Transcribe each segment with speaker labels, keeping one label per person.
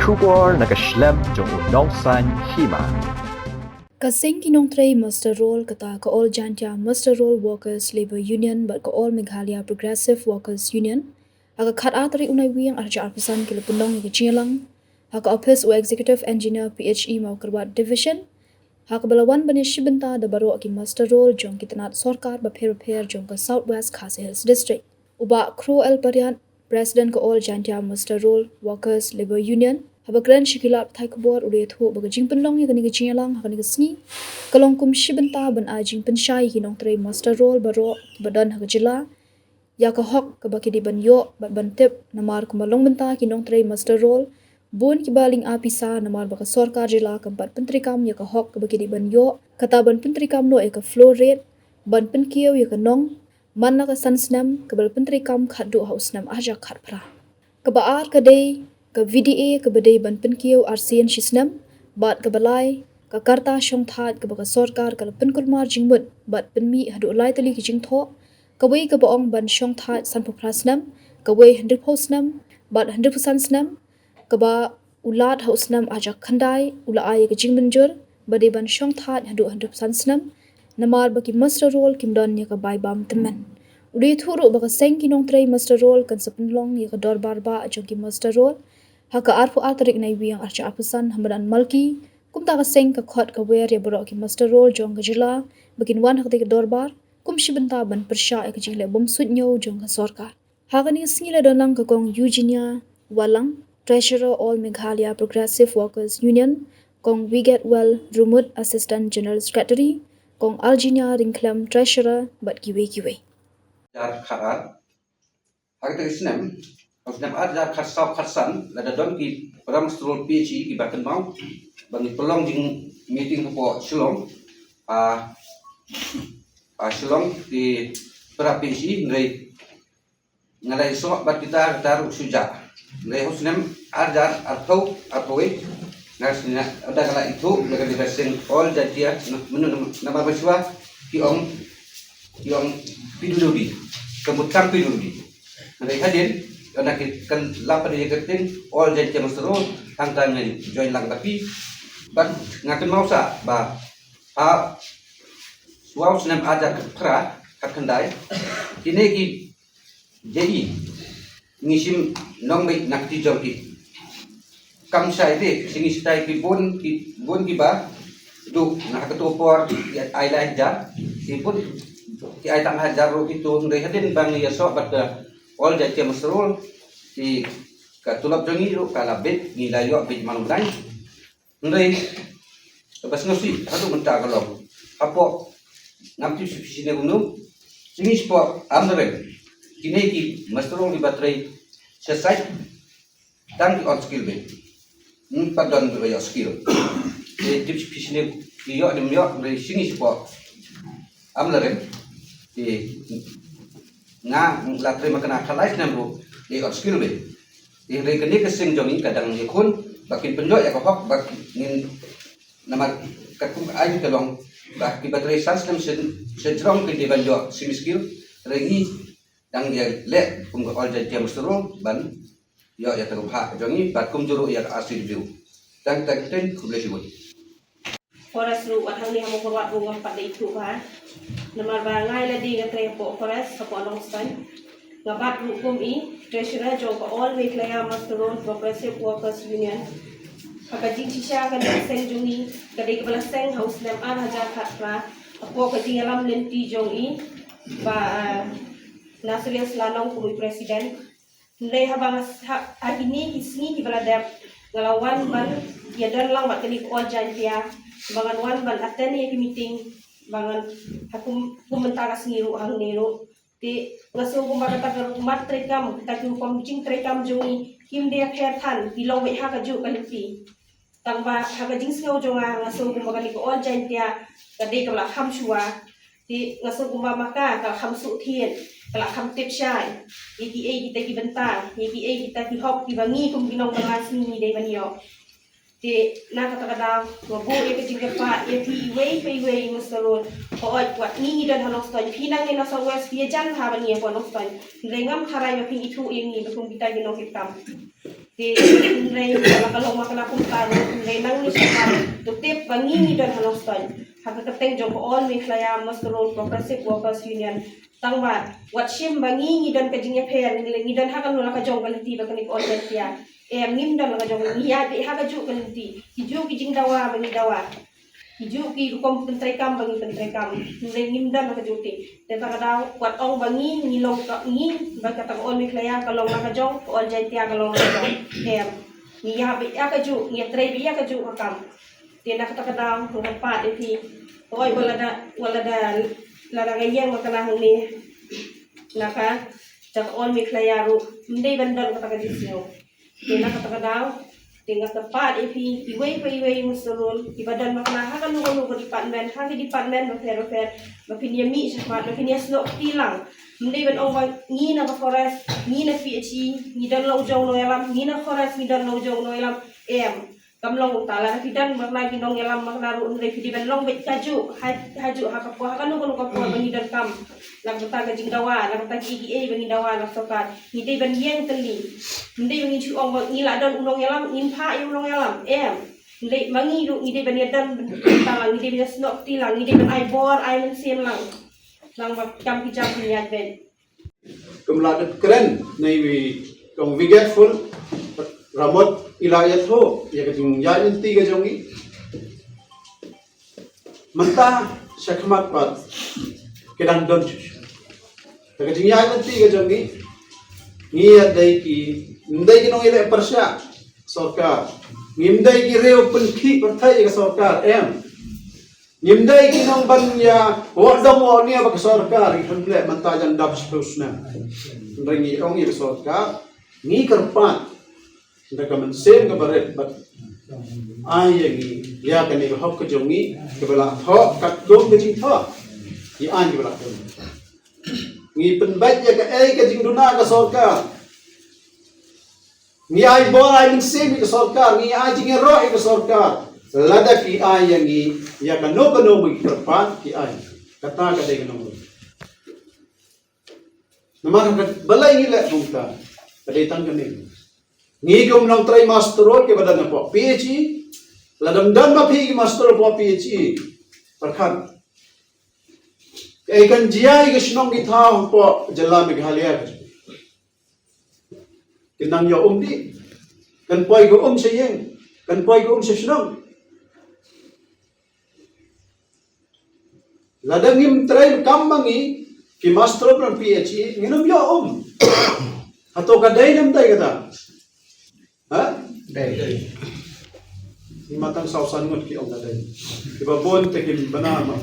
Speaker 1: Trubor nakaslem jong unong san Hima.
Speaker 2: Kasing kinong tray master roll kata ka all jantia master roll workers labor union but ka all Meghalaya progressive workers union aga khat Tarik Naiwieng arja arpisan kila Pynlong ke Jingïalang haka office o executive engineer PHE Mawkyrwat division haka balawan bani shibenta da baro ki master roll jong kitanat sorkar ba pher jong ka southwest Khasi Hills district uba kro el parian president ka all jantia master roll workers labor union haba kran shikilap thai kubor ude thu baga jing Pynlong ya kani ke Jingïalang hakani ke sni kalong kum shibenta ban a jing penshai kinong tray master roll baro badan ha jila ya ka hok ka bakidi ban yo ban tip namar kumalong benta kinong tray master roll bun ki baling apisa namar baka sorkar jila kampat pentrikam ya ka hok ka bakidi ban yo kata ban pentrikam no e ka flow rate ban penkiyo ya ka nong manna ka sansnam ka bal pentrikam khadu hausnam aja khat pra ka baar ka dei ka VDA ka badai ban penkiyo RCN shisnam bat ka balai ka karta shong that ka baka sorkar ka penkulmar jingmut bat penmi hadu lai tali ki jingtho ka wei ka baong ban shong that san phrasnam ka wei 100% bat 100% snam ka ba ulat hausnam aja khandai ulai ka jingmenjur badai ban shong that hadu 100% snam namar baki master roll kimdon ya ka bai bam temen udi thuru baka Seng kinong tray master roll kan sa Pynlong ya ka Dorbar ba ajong ki master roll haka arfu Tarik Naiwieng archa apusan hamadan Malki kumta ka Seng ka khot ka wer ya baro ki master roll jong ka jila bakin wan hakte ka Dorbar kum shibenta ban persha ek jingle bom sudnyo jong ka sorkar haka ni singila donang ka kong Jingïalang treasurer all Meghalaya progressive workers union kong we get well rumut assistant general secretary kong Alginia ringklam treasurer bat kiwe
Speaker 3: Jar kharat harga isnem Osnam ada khasau khasan lada don ki ram strol PHE ki bakan mau bangi pelong jing meeting po Shillong Shillong di pra PHE ngai so bat kita taruh suja ngai Osnam ada atau ngasnya ada kala itu dengan dibesin all jadiah menurut nama bersua ki om piduludi kemudian piduludi ngai hadir karena kan lapar dia keting all jadi masro tangtangnya join lang tapi ban ngaken mausa ba suau senam ada pra kakandai kini ki jadi ngisim nong baik nakti jompi kam sai de singi stai ki bon ki ba du nak ketopor ki ai lai ja sipun ki ai tang hajar ro itu ndai hadin bang ya so bat all jadi masrul di katulap jongi ro kala bet ni layo bet manudai ndai pas ngosi hadu menta kalong apo namti sini gunung sini spo amre kini ki masrul di batrai selesai dan on skill bet padon yo skill di tips sini yo dem yo dari sini spo amre di nga latri makana khalais namru di on skill be di rekeni ke Seng jongi kadang ikun bakin penjo ya kok bakin nama kakum ayu kelong baki bateri sans nam sejrong ke di banjo sim skill regi yang dia le kum ko all jadi mustro ban yo ya terus ha jongi bakum juru ya asli view dan ten kuble sibut
Speaker 4: Forest lu atang ni hamu kurwat bunga pada itu ha namar bangai ladi ngatre po forest sa ponong stan ngabat hukum I treasurer jong all Meghalaya master roll progressive workers union hakajing sisya kan Seng jungi kadai kepala Seng house nam an hajar khatra apo Jingïalang lenti jong I ba nasriya slanong kului presiden ndai habang ini isni ki baladap ngalawan ban ya dan lang mat kali all jantia bangan wan ban attend ya meeting bangan aku komentar seniru hang niru ti ngaso ko makata ka mat trekam ta ki pom jing trekam jongi kim dia pher than bilong be ha ka ju kalipi tang ba ha ka jing sngo jonga ngaso ko makali ko all jantia ka de ka la kham shua ti ngaso ko maka ka kham su thien ka la kham tip shai EPA kita ki bentang EPA kita ki hop ki bangi kum binong bangas ni de banyo ti nakatagadaw wabu ya kejingga pa ya way mustalon ko wat ni dan hanok stoy pinang ni nasa west pia jan haban ni ko nok stoy rengam kharai ma pin itu ini bekum kita ginong hitam Di nai kalau makna pun tahu nai nang ni siapa tutip bangi dan halong stan hak keteng jong all Mawkyrwat Master Role Progressive Workers Union tangba wat shim bangi dan kajingnya pen ni dan hak nula ka jong kaliti bakani all dia ngim dan ka jong ni ya di hak ju kaliti hiju kijing dawa bangi dawa hiju ki kom pentrekam bangi pentrekam nai ngim dan ka juti dan ka daw wat ong bangi ngilong ka ngi ba ka all Mawkyrwat kalong ka jong all dia kalong ka jong ni ya bi ya ka ju ni tre bi ya ka ju kam tiada kata kata tempat itu, oi wala da la gayeng makana ni, naka cak all Mawkyrwat mendai bandar kata kata disio, tiada kata kata tinggal tempat itu, iway musulul, ibadan makana hakan lu department, haki department mafer mafinia mi sama mafinia slok tilang, mendai ban orang ni na forest, ni na PhD, ni dan lau jauh noelam, ni na forest, ni dan lau jauh noelam, kamlong utala kidan makna ginong yalam makna ru unre kidi ban long bet kaju haju hakapo hakanu kono kapo bangi dan kam lang beta gajing dawa lang beta GGA bangi dawa lang sokat ngide ban yeng teli ngide bangi chu ong ngila dan unong yalam inpa unong yalam ngide mangi ru ngide ban yadan talang ngide ban snok tilang ngide ban ai bor ai men sim lang kam kijam niat ben
Speaker 5: kumladat keren naiwi kong forgetful ramot ilayat ho ya kajung yain tiga jongi manta syakmat pat kedang don chush ya kajung yain tiga jongi ngiyat dai ki ndai ki nong ile persya sarkar ngimdai ki reu penki perthai ka sarkar ngimdai ki nong ban ya wadam wa ni ba ka sarkar himle manta jan dab spusna ngi ong ile sarkar ngi karpat ndaka man sem ka baret bat ai yagi ya kani hok ka jongi ke bala tho kat gom ke jing tho i an ke bala tho ngi penbat ya ka ai ka jing duna ka sarkar ngi ai bo ai ning sem ka sarkar ngi ai jing ro ka sarkar lada ki ai yangi ya ka no mi kerpat ki ai kata ka dai ka no namar ka balai ngi la bungta kadai tang ka ni ngi gom nang try master role ke badan po PhD ladam dan ma phi master po PhD perkhan kan jiai ke snong ki tha po jalla Meghalaya kinang yo di kan poi go seyeng kan poi go se snong ladam ngim try kambangi ki master po PhD nginum yo atau kadai nam dai kata ha? Dai. Matang sausan ngut ki ong dai. Iba bon te ki banama.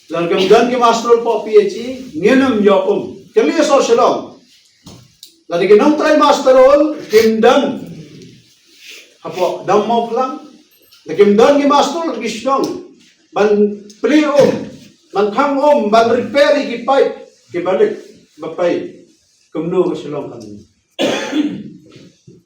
Speaker 5: Largam dan ki master po PhD ngenum yo Kali so shalom. Lagi nong try master role kimdan. Hapo dam mau pulang. Lagi dan ki master ki shnong. Ban pri ban khang ban repair ki pipe ki balik bapai. Kumno shalom kan.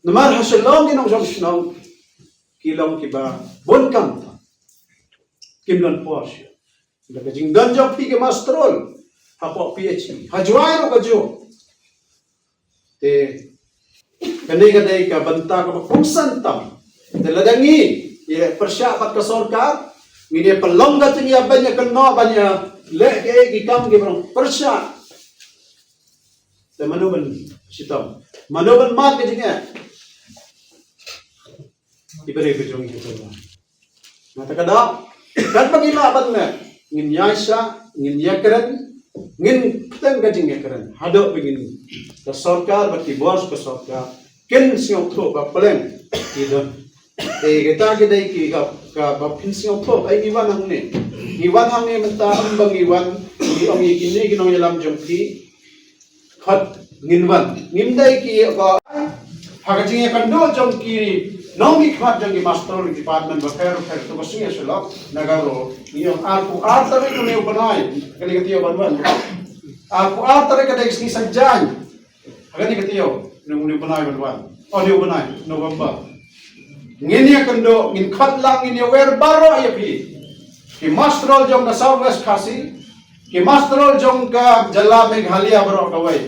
Speaker 5: Namar hasilong ginong jomsnong kilong kiba bon kam kimlon porsche daga jingdan jom pi ke mastrol hapo PhD hajwai ro gajo te kanai kadai ka banta ka pungsan tam deladangi ye persyapat ka sarkar ngine pelong gating ya banya kenno banya le ke gikam ge persya te manuban sitam manuban mat ke jinga ibere ke jong itu ba mata kada kan pagilaban na ngin yasa ngin yakran ngin ten ka jinga kran hado begini ka sarkar bati bors ka sarkar ken siong tho ba plan idon kita dai ki ka ba pin siong tho ai iwan hang ne menta ambang iwan i ong i kini ginong yalam jong ki khat nginwan ngimdai ki ka hagajinge kando jong ki nomi khat jong ki master department ba fer to basinge selok nagaro niyo aku tare ko ne upanai kali katiyo banwan aku tare ka dai sni sajjan hagani katiyo nung ni upanai banwan ni upanai November ngini kando ngin khat lang ngini wer baro ya ki master jong ka southwest khasi ki master jong ka jalla Meghalaya baro kawai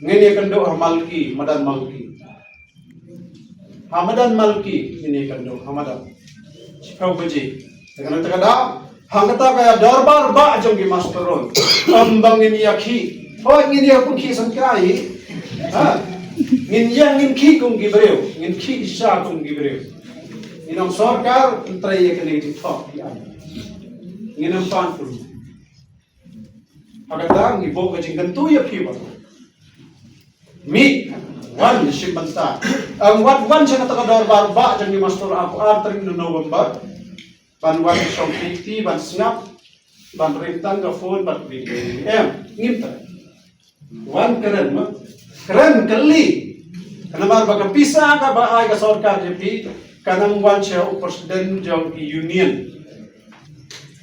Speaker 5: ngini kendo Malki madan Malki Hamadan Malki ini kendo Hamadan Cikau beji dengan terkadang hangkata kaya Dorbar ba jong gi masteron ambang ini yakhi oh ngini aku ki sangkai ngin yang ngin ki kung gi breu ngin ki isa kung gi breu inong sarkar trai ye kene di top ya nginam pan pun hangkata ngi bo beji kentu ya pi ba mi wan shimbanta ang wan sa kata Dorbar ba jong gi master aku artring no November ban wan shop 50 ban snap ban rentang ga phone ban BM ngimta wan keren kali kenamar baga pisa ka ba ay ka sarkar jepi kanang wan siya presiden jong union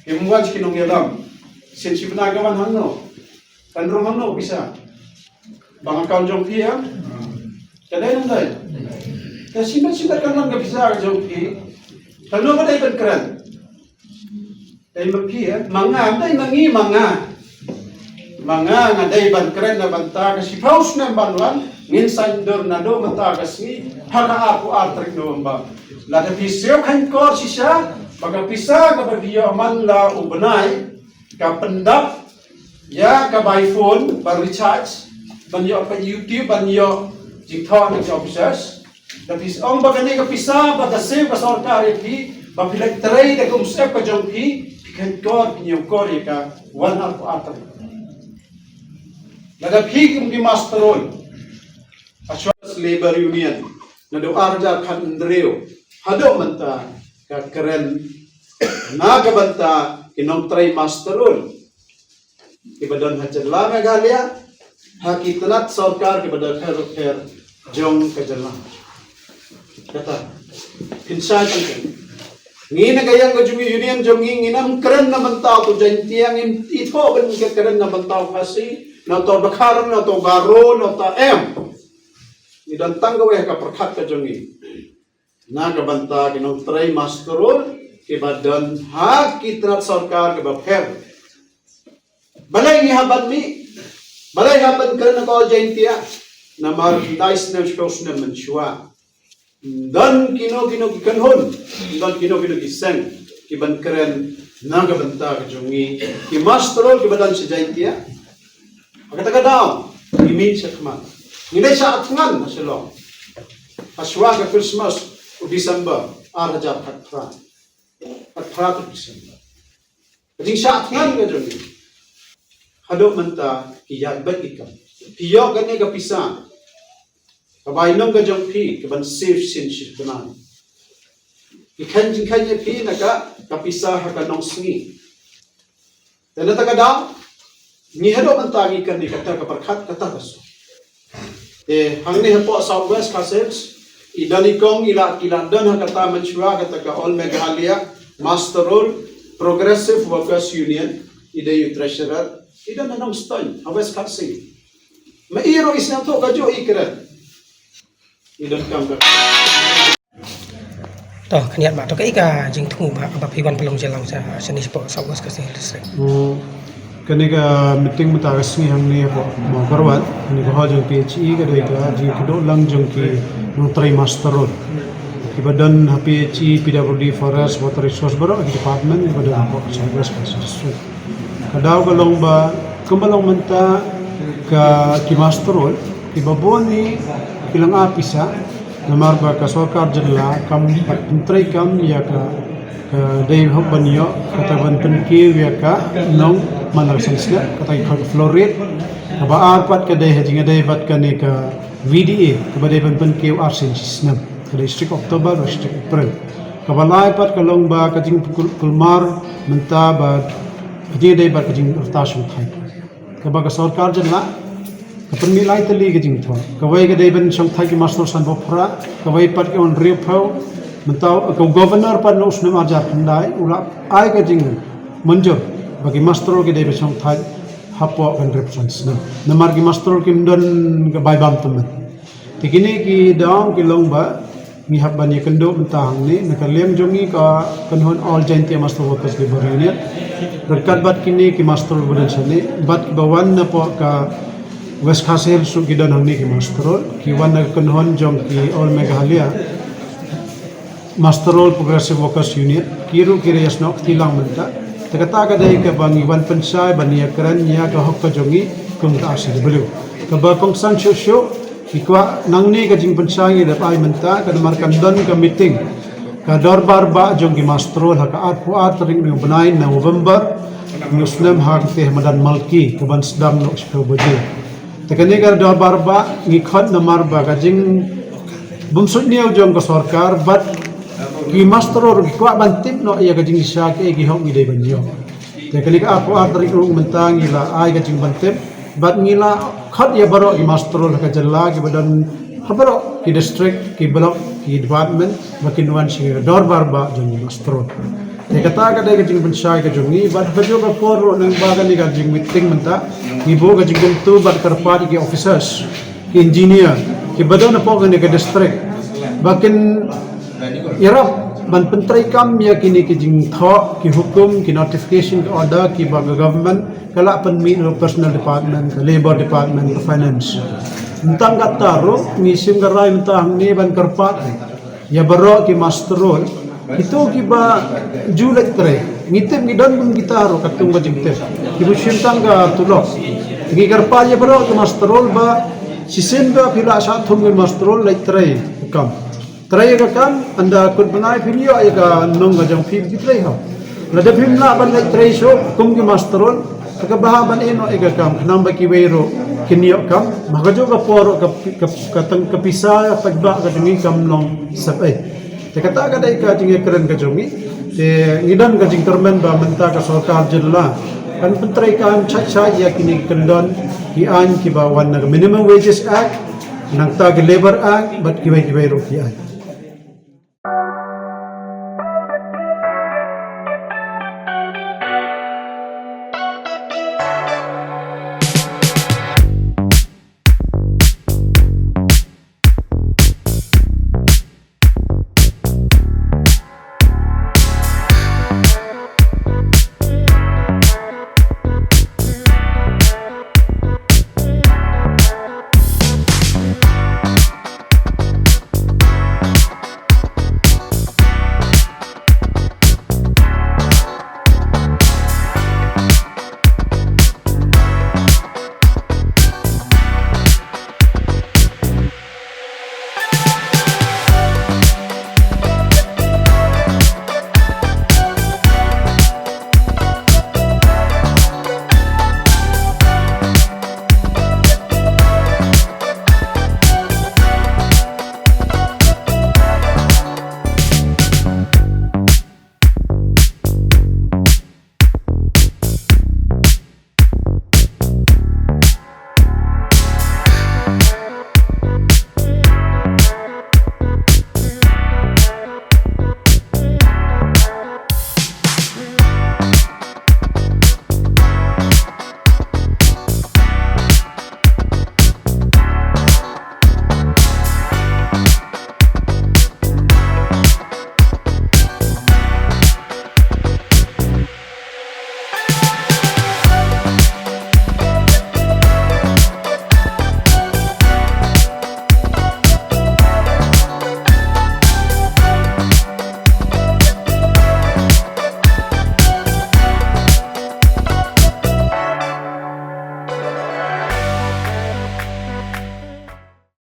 Speaker 5: kimwan Jingïalang since pinagawan hangno kanro hangno bisa bang account jong PM kadai nang dai kasi sibat kan lang bisa jong P kano ba dai ban keren dai magki manga dai mangi manga nga dai ban keren na banta kasi paus na banwan ngin sandor na do mata kasi haka aku atrik no ba la da pisyo kan kor sisa baga pisa ka berdiyo man la ubenai ka pendap ya ka by phone ba recharge banyo pa YouTube banyo jingthon ng officers tapi ang bagani ka pisa ba da save ka sarkar iti ba pilak tray da kumsep ka jong pi pikan kor pinyo kor ka one half atrik nada phik gi masteron aswas labor union nado arja khan ndreo hado manta ka keren naga banta kinong tray masteron ibadon hajala megalia hakitanat sarkar ibadon her jong kajala kata insan kan ngi nagayang ko jumi union jong nginam keren na banta to jantiang ito ben keren na banta kasi na to bakaran na to garo na to idan tanggawe ka perkat ka jongi na ka banta kinong tray masterol ibadan hak kitrat sarkar ke bapher balay ni haban mi balay haban ka na ko jaintia na mar nice na spos na manshwa dan kino kanhon dan kino Seng kiban keren na ka banta ka jongi ki masterol kibadan si jaintia kata daw imin sa kman ngilay sa atngan masalong aswa ka Christmas o December arajar katra to December kading sa atngan ka dyan hado manta kiyag bat ikam piyo gani ka pisa kabainong ka dyan pi kaban safe sinship kanan ikanjing kanya pi naka kapisa haka nong sngi tanata ka daw ni hado mantagi kan ni kata kaperkat kata kaso hangni hapo Southwest Kasels idanikong ila dan kata menchua kata ka all Meghalaya Masterol Progressive Workers Union ida yu treasurer ida nanong ston West Kasel mairo isna to kajo ikran idan kam ka
Speaker 6: to khaniat ma to kai ka jing thu ba phiwan Pynlong jelang sa seni sport Southwest Kasel
Speaker 5: kaniga meeting mutagas ni hangni po Mawkyrwat ni ko hajong PHE ka dai ka jing kido lang jong ki nung try masterol ibadan PHE PWD Forest Water Resource Bureau department ibadan po Southwest Kasel kadaw ka long ba kumbalong manta ka ki masterol ibabon ni ilang apisa na marba ka sarkar jadla kam try kam ya ka day banyo kataban penki ya ka nong manal sensna katay ka florid ba arpat ka day hajing day bat ka ni ka VDA ka ba day penki arsen sisnam ka district October district April ka balay pat ka long ba ka jing kulmar menta ba hajing day bat ka jing rotation thai ka ba ka sarkar jadla ka permilai tali ka jing thwa ka wai ka day ban song thai ki master san bopra ka wai pat ka on repro mentau ke governor pan us nam ajar pandai ula ai ka jing manjur bagi master ke dai besong thai hapo kan represents na margi master ke mdon ke bai bam temen tikini ki daung ki longba mi habban ye kendo mentang ni na kalem jongi ka kanhon all jaintia master workers labor union berkat bat kini ki master budan sani bat bawan na po ka West Hasil su gidan hang ni ki masterol ki wan na kunhon jong ki all Meghalaya Masterol Progressive Workers Union kiru kiri yasno tilang menta takata ka dai ka bangi wan pensai bania kran nya ka hok ka jongi kung ta asil belu ka ba kong san sho ikwa nang ni ka jing pensai da pai menta ka markan don ka meeting ka Dorbar ba jong ki masterol ha ka at pu at ring ni benai na November Muslim hak teh madan Malki ka ban sedam no spo boje takani ka Dorbar ba ngikhot namar ba ka jing bumsut niaw jong ka sarkar bat ki masteror ki kwa bantip no iya ka jing isa ke ki hok idai banyo takani ka aku atri ung mentang ila ai ka jing bantip bat ngila khat ya baro ki masterol ka jalla ki badan habaro ki district ki block ki department makin wan sing Dorbar ba jong masterol kata ka dai ka jing pensai ka jongi bat ka jo ka por nang bagan ni ka jing meeting menta ibo ka jing tu bat karpat ki officers ki engineer ki badan po ka ni ka district bakin irap ban pentrai kam ya kini ki jing tho ki hukum ki notification ki order ki baga government kala pen mi personal department labor department finance entang kata ro ngisim garai mentang ni ban karpat ya baro ki masterol itu ki ba julet tre ngitem ki dan bung kita ro katung ba jing te ki busim tangga tulok ki karpat ya baro ki masterol ba sisim ba pila sa thum ki masterol lai tre kam Try ka kam anda kun banai video ay ka nong ka jang film try ha. Lada film na ban like try show kung ki masterol ka bahaban eno ay ka kam namba ki wero kinyo kam magajo ka poro ka tang kapisa pagba ka jingi kam long sapay. Te kata ka dai ka jingi keren ka jongi te ngidan ka jing termen ba menta ka sarkar jilla kan pentray ka chat ya kini kendon ki an ki bawan na minimum wages act nang tag labor act bat kiway ro ki an